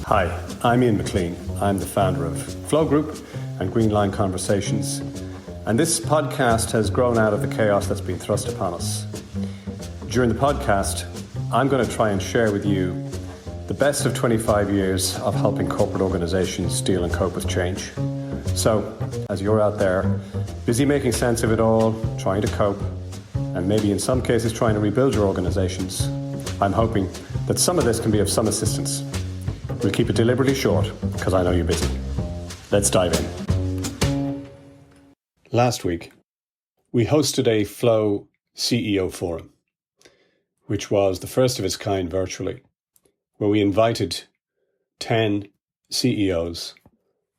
Hi, I'm McClean. I'm the founder of Flow Group and Green Line Conversations. And this podcast has grown out of the chaos that's been thrust upon us. During the podcast, I'm going to try and share with you the best of 25 years of helping corporate organizations deal and cope with change. So, as you're out there, busy making sense of it all, trying to cope, and maybe in some cases trying to rebuild your organizations, I'm hoping that some of this can be of some assistance. We'll keep it deliberately short, because I know you're busy. Let's dive in. Last week, we hosted a Flow CEO Forum, which was the first of its kind virtually, where we invited 10 CEOs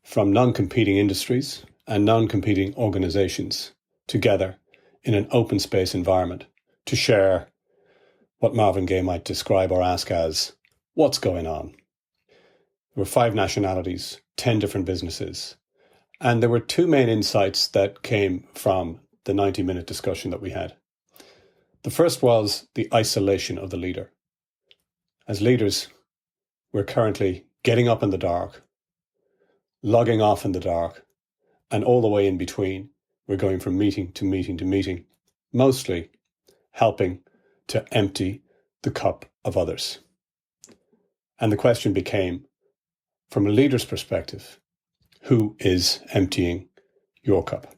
from non-competing industries and non-competing organizations together in an open space environment to share what Marvin Gaye might describe or ask as, what's going on? There were 5 nationalities, 10 different businesses. And there were 2 main insights that came from the 90-minute discussion that we had. The first was the isolation of the leader. As leaders, we're currently getting up in the dark, logging off in the dark, and all the way in between, we're going from meeting to meeting to meeting, mostly helping to empty the cup of others. And the question became, from a leader's perspective, who is emptying your cup?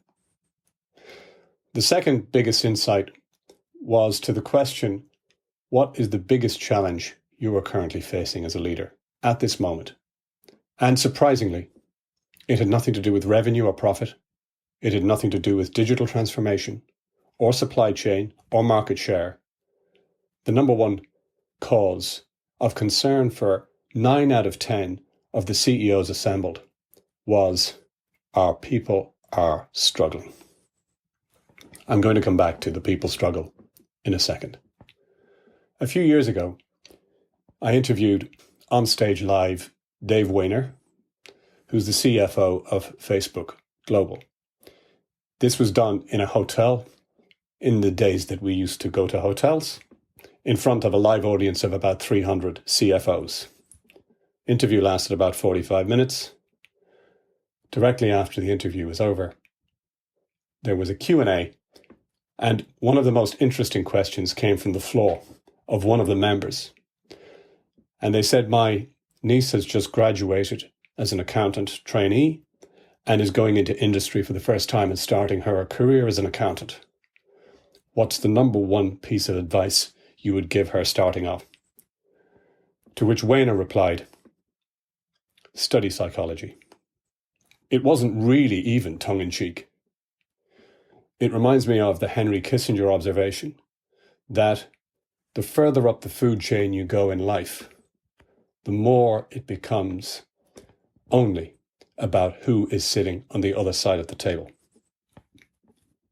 The second biggest insight was to the question, what is the biggest challenge you are currently facing as a leader at this moment? And surprisingly, it had nothing to do with revenue or profit. It had nothing to do with digital transformation or supply chain or market share. The number one cause of concern for 9 out of 10 of the CEOs assembled was our people are struggling. I'm going to come back to the people struggle in a second. A few years ago, I interviewed on stage live Dave Wehner, who's the CFO of Facebook Global. This was done in a hotel in the days that we used to go to hotels in front of a live audience of about 300 CFOs. Interview lasted about 45 minutes. Directly after the interview was over, there was a Q&A, and one of the most interesting questions came from the floor of one of the members. And they said, my niece has just graduated as an accountant trainee and is going into industry for the first time and starting her career as an accountant. What's the number one piece of advice you would give her starting off? To which Wayner replied, study psychology. It wasn't really even tongue-in-cheek. It reminds me of the Henry Kissinger observation that the further up the food chain you go in life, the more it becomes only about who is sitting on the other side of the table.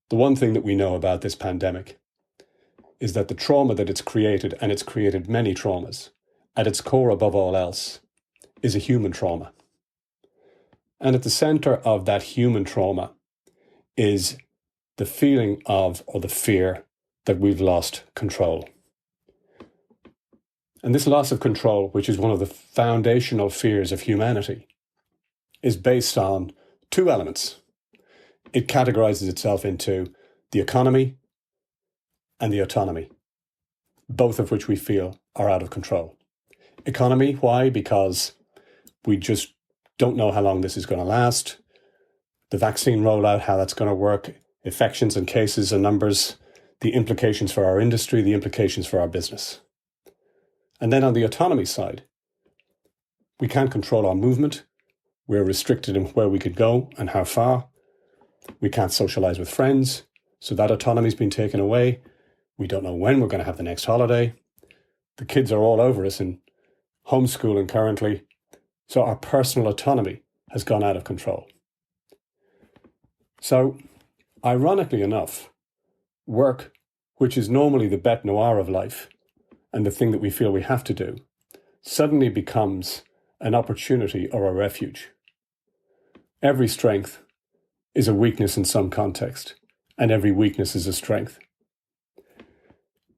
The one thing that we know about this pandemic is that the trauma that it's created, and it's created many traumas, at its core above all else, is a human trauma. And at the center of that human trauma is the feeling of, or the fear that we've lost control. And this loss of control, which is one of the foundational fears of humanity, is based on 2 elements. It categorizes itself into the economy and the autonomy, both of which we feel are out of control. Economy, why? Because we just don't know how long this is going to last. The vaccine rollout, how that's going to work, infections and cases and numbers, the implications for our industry, the implications for our business. And then on the autonomy side, we can't control our movement. We're restricted in where we could go and how far. We can't socialize with friends, so that autonomy's been taken away. We don't know when we're going to have the next holiday. The kids are all over us in homeschooling currently, so our personal autonomy has gone out of control. So, ironically enough, work, which is normally the bête noire of life and the thing that we feel we have to do, suddenly becomes an opportunity or a refuge. Every strength is a weakness in some context, and every weakness is a strength.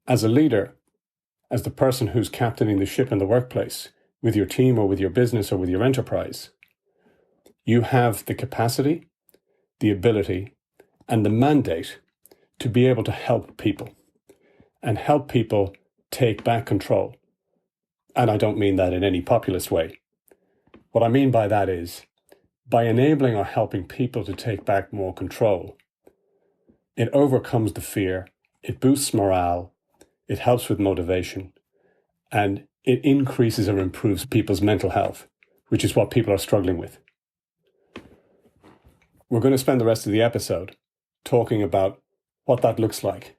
As a leader, as the person who's captaining the ship in the workplace, with your team or with your business or with your enterprise, you have the capacity, the ability, and the mandate to be able to help people and help people take back control. And I don't mean that in any populist way. What I mean by that is, by enabling or helping people to take back more control, it overcomes the fear, it boosts morale, it helps with motivation, and it increases or improves people's mental health, which is what people are struggling with. We're going to spend the rest of the episode talking about what that looks like.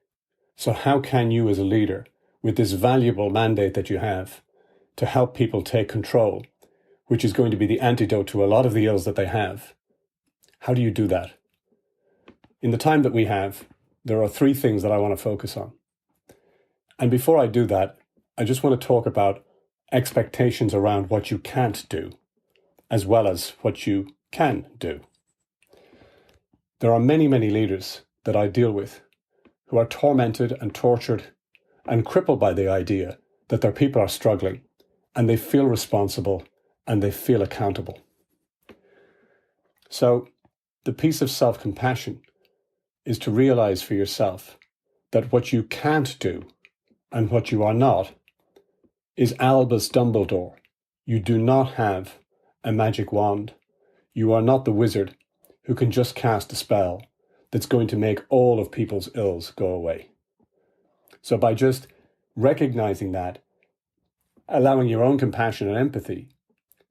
So how can you as a leader, with this valuable mandate that you have to help people take control, which is going to be the antidote to a lot of the ills that they have, how do you do that? In the time that we have, there are 3 things that I want to focus on. And before I do that, I just want to talk about expectations around what you can't do, as well as what you can do. There are many, many leaders that I deal with who are tormented and tortured and crippled by the idea that their people are struggling, and they feel responsible and they feel accountable. So the piece of self-compassion is to realize for yourself that what you can't do and what you are not is Albus Dumbledore. You do not have a magic wand. You are not the wizard who can just cast a spell that's going to make all of people's ills go away. So by just recognizing that, allowing your own compassion and empathy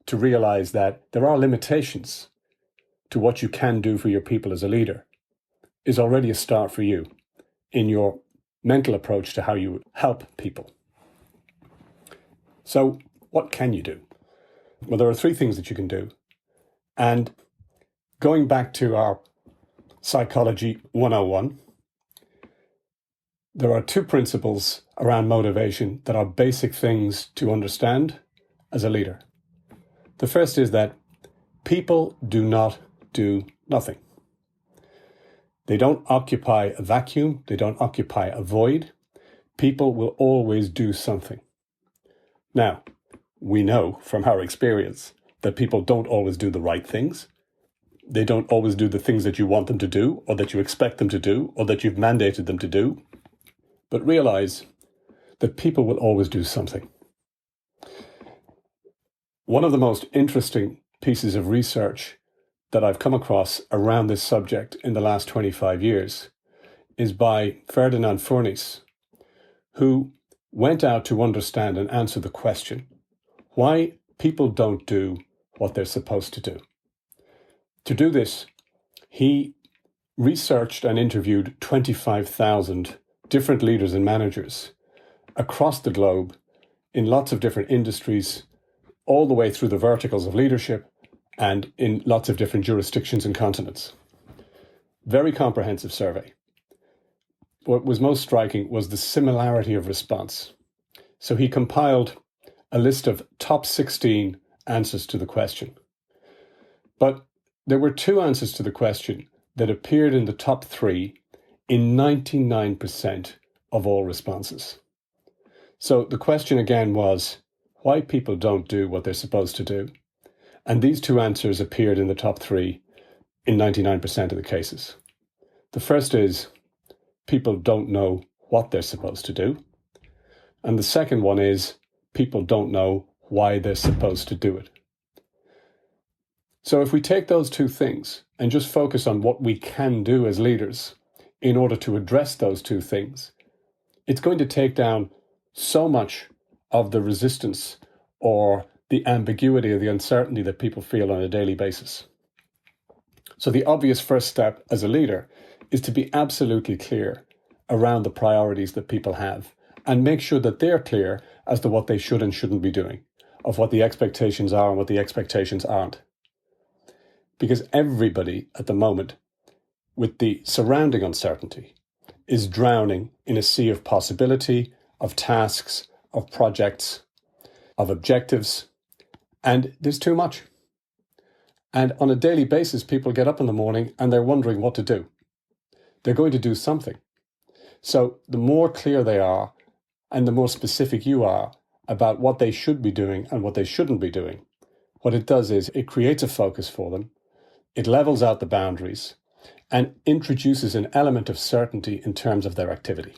to realize that there are limitations to what you can do for your people as a leader is already a start for you in your mental approach to how you help people. So what can you do? Well, there are 3 things that you can do. And going back to our Psychology 101, there are 2 principles around motivation that are basic things to understand as a leader. The first is that people do not do nothing. They don't occupy a vacuum. They don't occupy a void. People will always do something. Now, we know from our experience that people don't always do the right things. They don't always do the things that you want them to do, or that you expect them to do, or that you've mandated them to do. But realize that people will always do something. One of the most interesting pieces of research that I've come across around this subject in the last 25 years is by Ferdinand Furniss, who went out to understand and answer the question, why people don't do what they're supposed to do. To do this, he researched and interviewed 25,000 different leaders and managers across the globe in lots of different industries, all the way through the verticals of leadership and in lots of different jurisdictions and continents. Very comprehensive survey. What was most striking was the similarity of response. So he compiled a list of top 16 answers to the question. But there were 2 answers to the question that appeared in the top 3 in 99% of all responses. So the question again was why people don't do what they're supposed to do. And these 2 answers appeared in the top 3 in 99% of the cases. The first is people don't know what they're supposed to do. And the second one is people don't know why they're supposed to do it. So if we take those 2 things and just focus on what we can do as leaders in order to address those 2 things, it's going to take down so much of the resistance or the ambiguity or the uncertainty that people feel on a daily basis. So the obvious first step as a leader is to be absolutely clear around the priorities that people have and make sure that they're clear as to what they should and shouldn't be doing, of what the expectations are and what the expectations aren't. Because everybody at the moment, with the surrounding uncertainty, is drowning in a sea of possibility, of tasks, of projects, of objectives, and there's too much. And on a daily basis, people get up in the morning and they're wondering what to do. They're going to do something. So the more clear they are and the more specific you are about what they should be doing and what they shouldn't be doing, what it does is it creates a focus for them, it levels out the boundaries, and introduces an element of certainty in terms of their activity.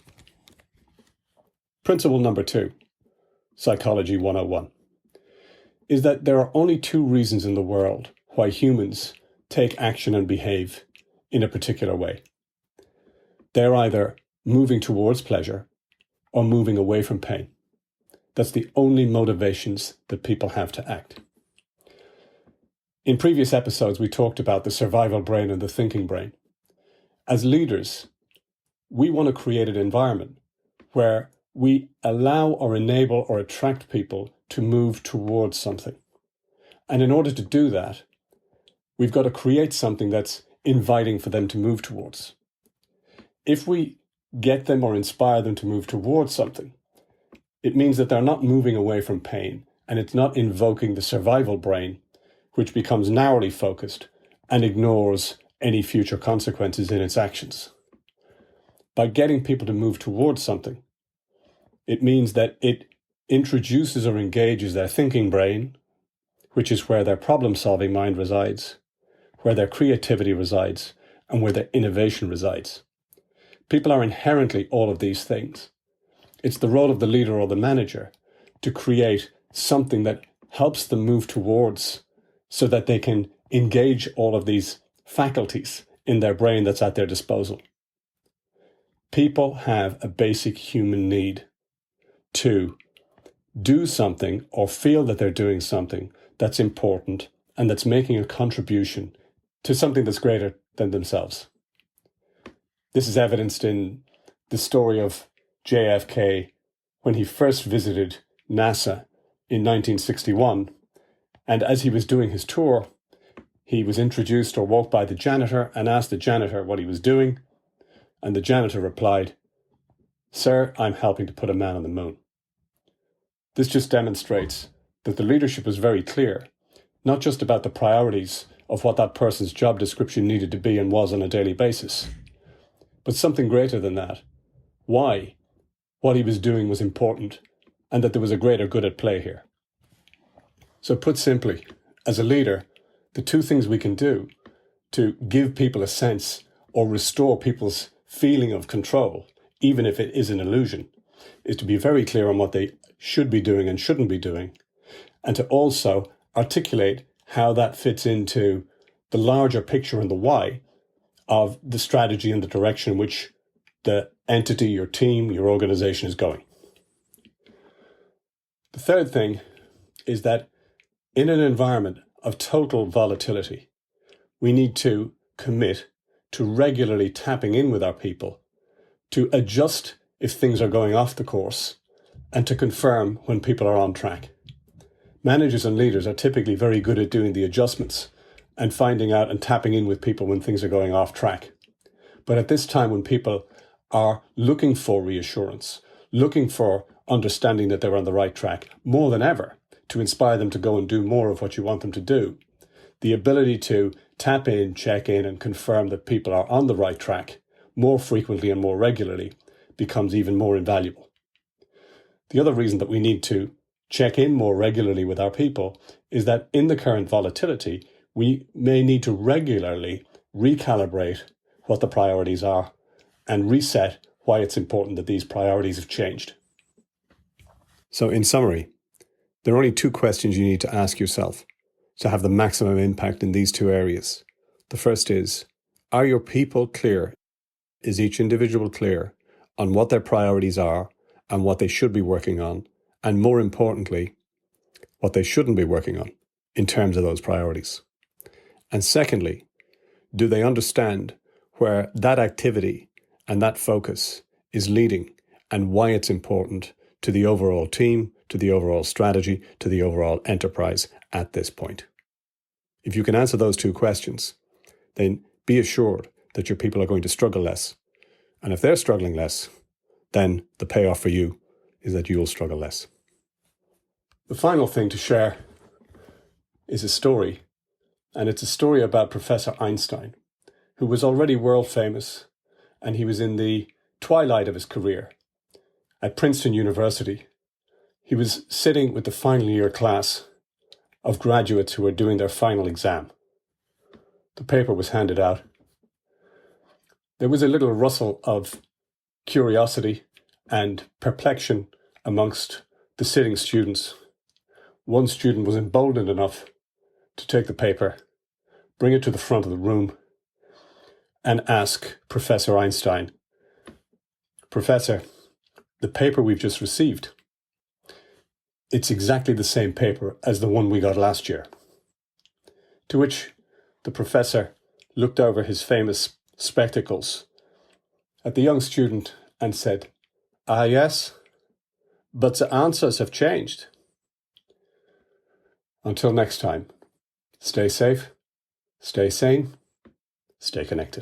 Principle number 2, Psychology 101, is that there are only two reasons in the world why humans take action and behave in a particular way. They're either moving towards pleasure or moving away from pain. That's the only motivations that people have to act. In previous episodes, we talked about the survival brain and the thinking brain. As leaders, we want to create an environment where we allow or enable or attract people to move towards something. And in order to do that, we've got to create something that's inviting for them to move towards. If we get them or inspire them to move towards something, it means that they're not moving away from pain, and it's not invoking the survival brain, which becomes narrowly focused and ignores any future consequences in its actions. By getting people to move towards something, it means that it introduces or engages their thinking brain, which is where their problem-solving mind resides, where their creativity resides, and where their innovation resides. People are inherently all of these things. It's the role of the leader or the manager to create something that helps them move towards so that they can engage all of these faculties in their brain that's at their disposal. People have a basic human need to do something or feel that they're doing something that's important and that's making a contribution to something that's greater than themselves. This is evidenced in the story of JFK when he first visited NASA in 1961. And as he was doing his tour, he was introduced or walked by the janitor and asked the janitor what he was doing. And the janitor replied, "Sir, I'm helping to put a man on the moon." This just demonstrates that the leadership was very clear, not just about the priorities of what that person's job description needed to be and was on a daily basis, but something greater than that. Why what he was doing was important and that there was a greater good at play here. So put simply, as a leader, the two things we can do to give people a sense or restore people's feeling of control, even if it is an illusion, is to be very clear on what they should be doing and shouldn't be doing, and to also articulate how that fits into the larger picture and the why of the strategy and the direction in which the entity, your team, your organization is going. The third thing is that in an environment of total volatility, we need to commit to regularly tapping in with our people, to adjust if things are going off the course, and to confirm when people are on track. Managers and leaders are typically very good at doing the adjustments and finding out and tapping in with people when things are going off track. But at this time when people are looking for reassurance, looking for understanding that they're on the right track, more than ever, to inspire them to go and do more of what you want them to do, the ability to tap in, check in, and confirm that people are on the right track more frequently and more regularly becomes even more invaluable. The other reason that we need to check in more regularly with our people is that in the current volatility, we may need to regularly recalibrate what the priorities are and reset why it's important that these priorities have changed. So in summary, there are only two questions you need to ask yourself to have the maximum impact in these two areas. The first is, are your people clear? Is each individual clear on what their priorities are and what they should be working on? And more importantly, what they shouldn't be working on in terms of those priorities. And secondly, do they understand where that activity and that focus is leading and why it's important to the overall team, to the overall strategy, to the overall enterprise at this point? If you can answer those two questions, then be assured that your people are going to struggle less. And if they're struggling less, then the payoff for you is that you'll struggle less. The final thing to share is a story, and it's a story about Professor Einstein, who was already world famous, and he was in the twilight of his career. At Princeton University, He was sitting with the final year class of graduates who were doing their final exam. The paper was handed out. There was a little rustle of curiosity and perplexion amongst the sitting students. One student was emboldened enough to take the paper, bring it to the front of the room, and ask Professor Einstein, "Professor, the paper we've just received, it's exactly the same paper as the one we got last year." To which the professor looked over his famous spectacles at the young student and said, "Ah, yes, but the answers have changed." Until next time, stay safe, stay sane, stay connected.